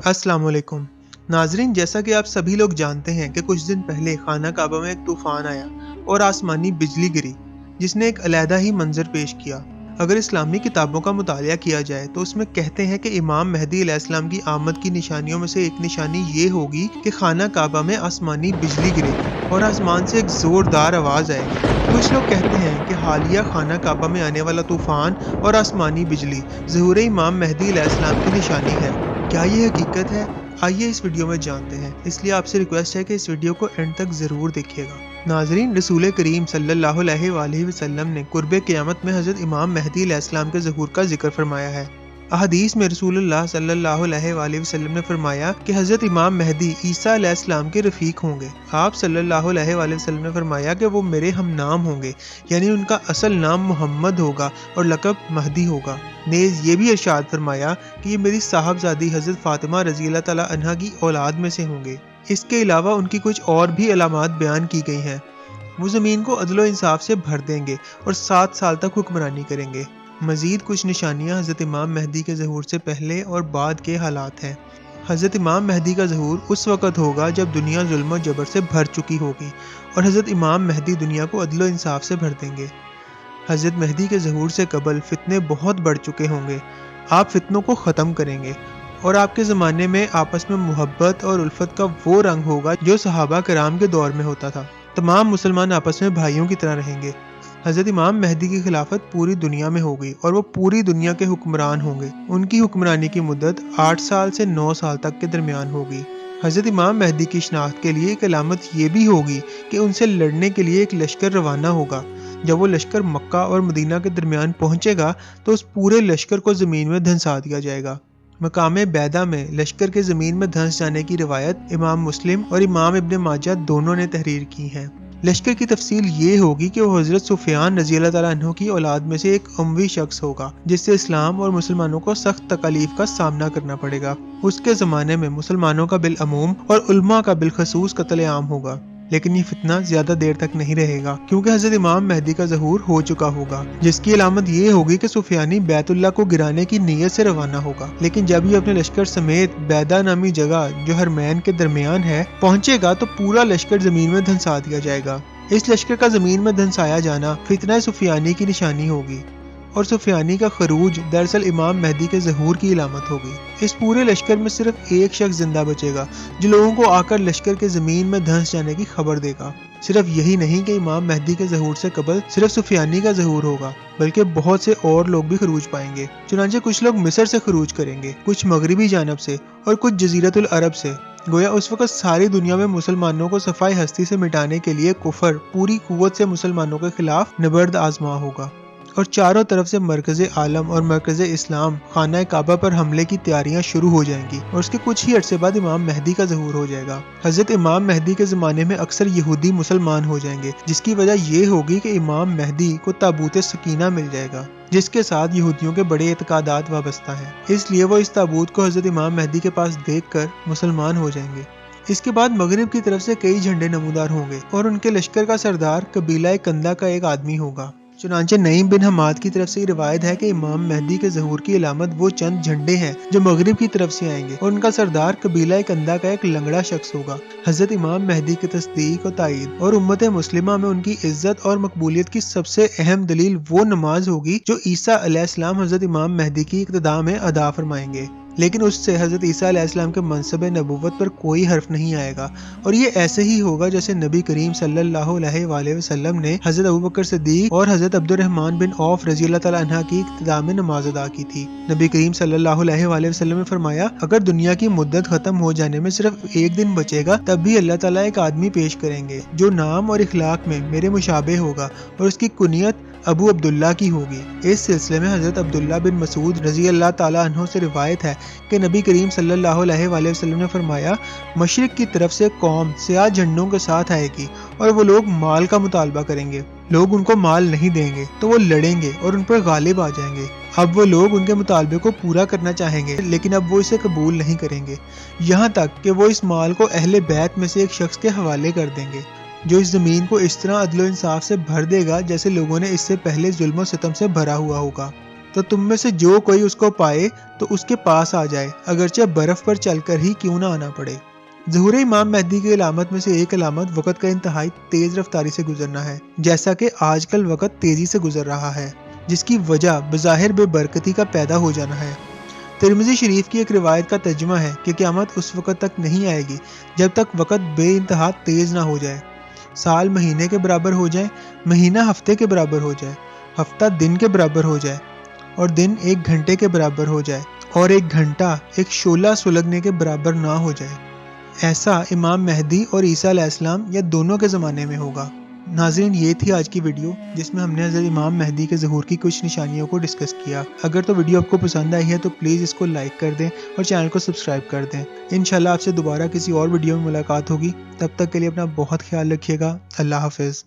अस्सलाम वालेकुम नाजरीन, जैसा कि आप सभी लोग जानते हैं कि कुछ दिन पहले खाना काबा में एक तूफान आया और आसमानी बिजली गिरी, जिसने एक अलहदा ही मंजर पेश किया। अगर इस्लामी किताबों का मुतालिया किया जाए तो उसमें कहते हैं कि इमाम मेहदी अलैहिस्सलाम की आमद की निशानियों में से एक निशानी ये होगी कि खाना काबा में आसमानी बिजली गिरेगी और आसमान से एक जोरदार आवाज़ आएगी। कुछ लोग कहते हैं कि हालिया खाना काबा में आने वाला तूफान और आसमानी बिजली ज़हूर इमाम मेहदी अलैहिस्सलाम की निशानी है। क्या ये हकीकत है? आइए इस वीडियो में जानते हैं। इसलिए आपसे रिक्वेस्ट है कि इस वीडियो को एंड तक ज़रूर देखिएगा। नाजरीन, रसूल करीम सल्लल्लाहु अलैहि वसल्लम ने कुर्बे क़यामत में हज़रत इमाम मेहदी अलैहिस्सलाम के ज़हूर का जिक्र फरमाया है। अहदीस में रसूलुल्लाह सल्लल्लाहु अलैहि वसल्लम ने फरमाया कि हज़रत इमाम मेहदी ईसा अलैहिस्सलाम के रफ़ीक होंगे। आप सल्लल्लाहु अलैहि वसल्लम ने फरमाया कि वो मेरे हम नाम होंगे, यानी उनका असल नाम मोहम्मद होगा और लक़ब महदी होगा। नेज़ ये भी इरशाद फरमाया कि ये मेरी साहबजादी हज़रत फ़ातिमा रज़ी अल्लाह तआला अन्हा की औलाद में से होंगे। इसके अलावा उनकी कुछ और भी अलामात बयान की गई हैं। वो ज़मीन को अदल व इंसाफ से भर देंगे और 7 साल तक हुक्मरानी करेंगे। मज़ीद कुछ निशानियाँ हज़रत इमाम मेहदी के ज़हूर से पहले और बाद के हालात हैं। हज़रत इमाम मेहदी का ज़हूर उस वक़्त होगा जब दुनिया जुल्म व जबर से भर चुकी होगी और हज़रत इमाम मेहदी दुनिया को अदल व इंसाफ से भर देंगे। हज़रत मेहदी के ज़हूर से कबल फितने बहुत बढ़ चुके होंगे। आप फितनों को ख़त्म करेंगे और आपके ज़माने में आपस में मोहब्बत और उल्फत का वो रंग होगा जो सहाबा कराम के दौर में होता था। तमाम मुसलमान आपस में भाइयों की तरह रहेंगे। हज़रत इमाम मेहदी की खिलाफत पूरी दुनिया में होगी और वो पूरी दुनिया के हुक्मरान होंगे। उनकी हुक्मरानी की मुद्दत 8 साल से 9 साल तक के दरमियान होगी। हज़रत इमाम मेहदी की शनाख्त के लिए एक अलामत ये भी होगी कि उनसे लड़ने के लिए एक लश्कर रवाना होगा। जब वो लश्कर मक्का और मदीना के दरमियान पहुंचेगा तो उस पूरे लश्कर को ज़मीन में धंसा दिया जाएगा। मकामे बैदा में लश्कर के ज़मीन में धंस जाने की रिवायत इमाम मुस्लिम और इमाम इब्न माजा दोनों ने तहरीर की है। लश्कर की तफसील ये होगी कि वो हज़रत सुफियान रज़ी अल्लाह तआला अन्हु की औलाद में से एक उम्वी शख्स होगा, जिससे इस्लाम और मुसलमानों को सख्त तकालीफ का सामना करना पड़ेगा। उसके ज़माने में मुसलमानों का बिलअमूम और उलमा का बिलखसूस कत्ल-ए-आम होगा। लेकिन ये फितना ज्यादा देर तक नहीं रहेगा, क्योंकि हज़रत इमाम मेहदी का ज़हूर हो चुका होगा, जिसकी अलामत ये होगी कि सुफियानी बैतुल्लाह को गिराने की नीयत से रवाना होगा। लेकिन जब ये अपने लश्कर समेत बैदा नामी जगह जो हरमैन के दरमियान है पहुंचेगा तो पूरा लश्कर जमीन में धंसा दिया जाएगा। इस लश्कर का जमीन में धंसाया जाना फितना सुफियानी की निशानी होगी और सुफियानी का खरूज दरअसल इमाम मेहदी के ज़हूर की इलामत होगी। इस पूरे लश्कर में सिर्फ एक शख्स जिंदा बचेगा जो लोगों को आकर लश्कर के ज़मीन में धंस जाने की खबर देगा। सिर्फ यही नहीं कि इमाम मेहदी के ज़हूर से कबल सिर्फ सुफियानी का ज़हूर होगा, बल्कि बहुत से और लोग भी खरूज पाएंगे। चुनांचे कुछ लोग मिस्र से खरूज करेंगे, कुछ मगरबी जानब से और कुछ जजीरतुल अरब से। गोया उस वक्त सारी दुनिया में मुसलमानों को सफाई हस्ती से मिटाने के लिए कुफर पूरी कुव्वत से मुसलमानों के खिलाफ नबर्द आजमा होगा और चारों तरफ से मरकज़ आलम और मरकज़ इस्लाम खाना काबा पर हमले की तैयारियां शुरू हो जाएंगी और उसके कुछ ही अरसे बाद इमाम मेहदी का ज़हूर हो जाएगा। हज़रत इमाम मेहदी के ज़माने में अक्सर यहूदी मुसलमान हो जाएंगे, जिसकी वजह ये होगी कि इमाम मेहदी को ताबूत सकीना मिल जाएगा, जिसके साथ यहूदियों के बड़े एतकादात वाबस्ता है। इसलिए वो इस ताबूत को हज़रत इमाम मेहदी के पास देख कर मुसलमान हो जाएंगे। इसके बाद मगरिब की तरफ से कई झंडे नमूदार होंगे और उनके लश्कर का सरदार कबीला कंदा का एक आदमी होगा। चुनांचे नईम बिन हमाद की तरफ से रिवायत है कि इमाम मेहदी के ज़हूर की अलामत वो चंद झंडे हैं जो मगरिब की तरफ से आएंगे और उनका सरदार कबीला कंदा का एक लंगड़ा शख्स होगा। हज़रत इमाम मेहदी की तस्दीक और तायीद और उम्मत मुस्लिमा में उनकी इज्जत और मकबूलियत की सबसे अहम दलील वो नमाज होगी जो ईसा अलैहिस्सलाम हज़रत इमाम मेहदी की इक्तदा में अदा फरमाएंगे। लेकिन उससे हज़रत ईसा अलैहिस्सलाम के मनसब नबूवत पर कोई हर्फ नहीं आएगा और ये ऐसे ही होगा जैसे नबी करीम सल्लल्लाहु अलैहि वसल्लम ने हज़रत अबू बकर सिद्दीक और हज़रत अब्दुर्रहमान बिन औफ रज़ी अल्लाह तआला अन्हा की इक्तिदा में नमाज अदा की थी। नबी करीम सल्लल्लाहु अलैहि वसल्लम ने फरमाया, अगर दुनिया की मुद्दत खत्म हो जाने में सिर्फ एक दिन बचेगा तब भी अल्लाह ताला एक आदमी पेश करेंगे जो नाम और इखलाक में मेरे मुशाबे होगा और उसकी कुनियत अबू अब्दुल्ला की होगी। इस सिलसिले में हज़रत अब्दुल्ला बिन मसूद रज़ी अल्लाह ताला अन्हु से रिवायत है कि नबी करीम सल्लल्लाहु अलैहि वसल्लम ने फरमाया, मशरिक की तरफ से कौम सियाह झंडों के साथ आएगी और वो लोग माल का मुतालबा करेंगे। लोग उनको माल नहीं देंगे तो वो लड़ेंगे और उन पर गालिब आ जाएंगे। अब वो लोग उनके मुतालबे को पूरा करना चाहेंगे, लेकिन अब वो इसे कबूल नहीं करेंगे, यहाँ तक कि वो इस माल को अहले बैत में से एक शख्स के हवाले कर देंगे جو اس زمین کو اس طرح عدل و انصاف سے بھر دے گا جیسے لوگوں نے اس سے پہلے ظلم و ستم سے بھرا ہوا ہوگا۔ تو تم میں سے جو کوئی اس کو پائے تو اس کے پاس آ جائے، اگرچہ برف پر چل کر ہی کیوں نہ آنا پڑے۔ ظہور امام مہدی کی علامت میں سے ایک علامت وقت کا انتہائی تیز رفتاری سے گزرنا ہے، جیسا کہ آج کل وقت تیزی سے گزر رہا ہے، جس کی وجہ بظاہر بے برکتی کا پیدا ہو جانا ہے۔ ترمذی شریف کی ایک روایت کا ترجمہ ہے کہ قیامت اس وقت تک نہیں آئے گی جب تک وقت بے انتہا تیز نہ ہو جائے، سال مہینے کے برابر ہو جائے، مہینہ ہفتے کے برابر ہو جائے، ہفتہ دن کے برابر ہو جائے، اور دن ایک گھنٹے کے برابر ہو جائے، اور ایک گھنٹہ ایک شعلہ سلگنے کے برابر نہ ہو جائے۔ ایسا امام مہدی اور عیسیٰ علیہ السلام یا دونوں کے زمانے میں ہوگا۔ ناظرین، یہ تھی آج کی ویڈیو جس میں ہم نے حضرت امام مہدی کے ظہور کی کچھ نشانیوں کو ڈسکس کیا۔ اگر تو ویڈیو آپ کو پسند آئی ہے تو پلیز اس کو لائک کر دیں اور چینل کو سبسکرائب کر دیں۔ انشاءاللہ آپ سے دوبارہ کسی اور ویڈیو میں ملاقات ہوگی، تب تک کے لیے اپنا بہت خیال رکھیے گا۔ اللہ حافظ۔